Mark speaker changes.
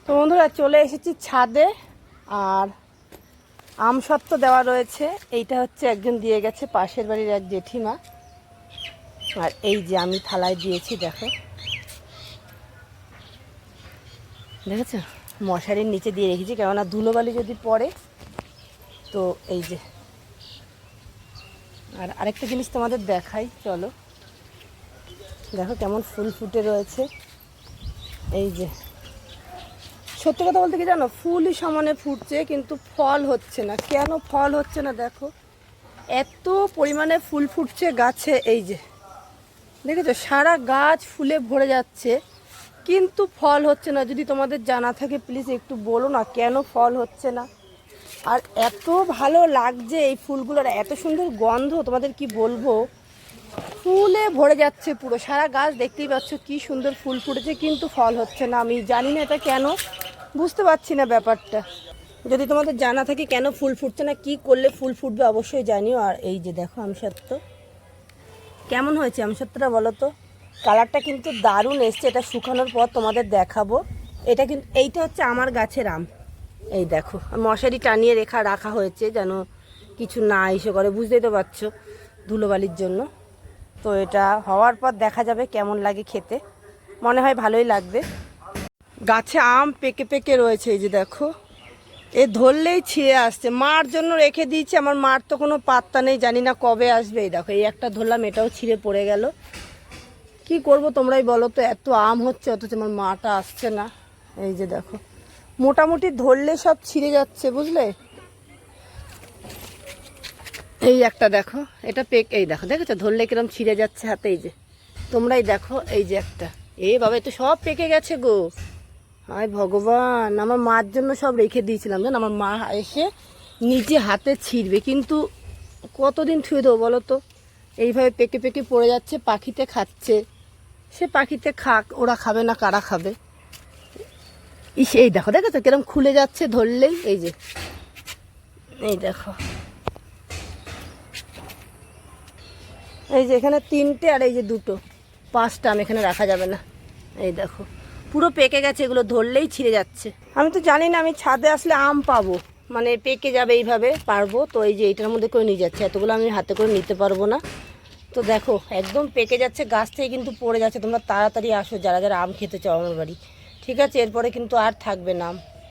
Speaker 1: তো বন্ধুরা চলে এসেছি ছাদে, আর আমসত্ত্ব দেওয়া রয়েছে। এইটা হচ্ছে একজন দিয়ে গেছে, পাশের বাড়ির এক জেঠিমা। আর এই যে আমি থালায় দিয়েছি, দেখো দেখেছো, মশারির নিচে দিয়ে রেখেছি, কেননা ধুলোবালি যদি পড়ে তো এই যে। আর আরেকটা জিনিস তোমাদের দেখাই, চলো দেখো কেমন ফুল ফুটে রয়েছে। এই যে সত্যি কথা বলতে কি জানো, ফুলই সমানে ফুটছে কিন্তু ফল হচ্ছে না। কেন ফল হচ্ছে না দেখো, এত পরিমাণে ফুল ফুটছে গাছে। এই যে দেখেছো, সারা গাছ ফুলে ভরে যাচ্ছে কিন্তু ফল হচ্ছে না। যদি তোমাদের জানা থাকে প্লিজ একটু বলো না কেন ফল হচ্ছে না। আর এত ভালো লাগছে এই ফুলগুলোর, এত সুন্দর গন্ধ, তোমাদের কি বলবো। ফুলে ভরে যাচ্ছে পুরো সারা গাছ, দেখতেই পাচ্ছ কি সুন্দর ফুল ফুটেছে কিন্তু ফল হচ্ছে না। আমি জানি না এটা কেন, বুঝতে পারছি না ব্যাপারটা। যদি তোমাদের জানা থাকে কেন ফুল ফুটছে না, কি করলে ফুল ফুটবে অবশ্যই জানিও। আর এই যে দেখো আমসত্ত্ব কেমন হয়েছে, আমসত্ত্বটা বলো তো। কালারটা কিন্তু দারুণ এসছে, এটা শুকানোর পর তোমাদের দেখাবো। এটা কিন্তু এইটা হচ্ছে আমার গাছের আম। এই দেখো মশারি টানিয়ে রাখা হয়েছে যেন কিছু না এসে করে, বুঝতেই তো পারছো ধুলোবালির জন্য। তো এটা হওয়ার পর দেখা যাবে কেমন লাগে খেতে, মনে হয় ভালোই লাগবে। গাছে আম পেকে পেকে রয়েছে, এই যে দেখো এ ধরলেই ছিঁড়ে আসছে। মার জন্য রেখে দিয়েছি, আমার মার তো কোনো পাত্তা নেই, জানি না কবে আসবে। এই দেখো এই একটা ধরলাম, এটাও ছিঁড়ে পড়ে গেল। কি করব তোমরাই বলো তো, এত আম হচ্ছে অথচ আমার মাটা আসছে না। এই যে দেখো মোটামুটি ধরলে সব ছিঁড়ে যাচ্ছে, বুঝলে। এই একটা দেখো, এটা এই দেখো, দেখেছো ধরলে কিরম ছিঁড়ে যাচ্ছে হাতে। এই যে তোমরাই দেখো, এই যে একটা, বাবা এ তো সব পেকে গেছে গো। হায় ভগবান, আমার মার জন্য সব রেখে দিয়েছিলাম জান, আমার মা এসে নিজে হাতে ছিঁড়বে, কিন্তু কতদিন ছুঁয়ে দেবো বলো তো। এইভাবে পেকে পেকে পড়ে যাচ্ছে, পাখিতে খাচ্ছে। সে পাখিতে খাক, ওরা খাবে না কারা খাবে। এই দেখো, দেখেছো কিরম খুলে যাচ্ছে ধরলেই। এই যে এই দেখো, এই যে এখানে 3টে আর এই যে 2টো, 5টা আম এখানে রাখা যাবে না। এই দেখো পুরো পেকে গেছে, এগুলো ধরলেই ছিঁড়ে যাচ্ছে। আমি তো জানি না আমি ছাদে আসলে আম পাবো, মানে পেকে যাবে এইভাবে পারবো। তো এই যে এইটার মধ্যে করে নিয়ে যাচ্ছে, এতগুলো আমি হাতে করে নিতে পারবো না। তো দেখো একদম পেকে যাচ্ছে, গাছ থেকে কিন্তু পড়ে যাচ্ছে। তোমরা তাড়াতাড়ি আসো যারা যারা আম খেতে চাও আমার বাড়ি, ঠিক আছে। এরপরে কিন্তু আর থাকবে না আম।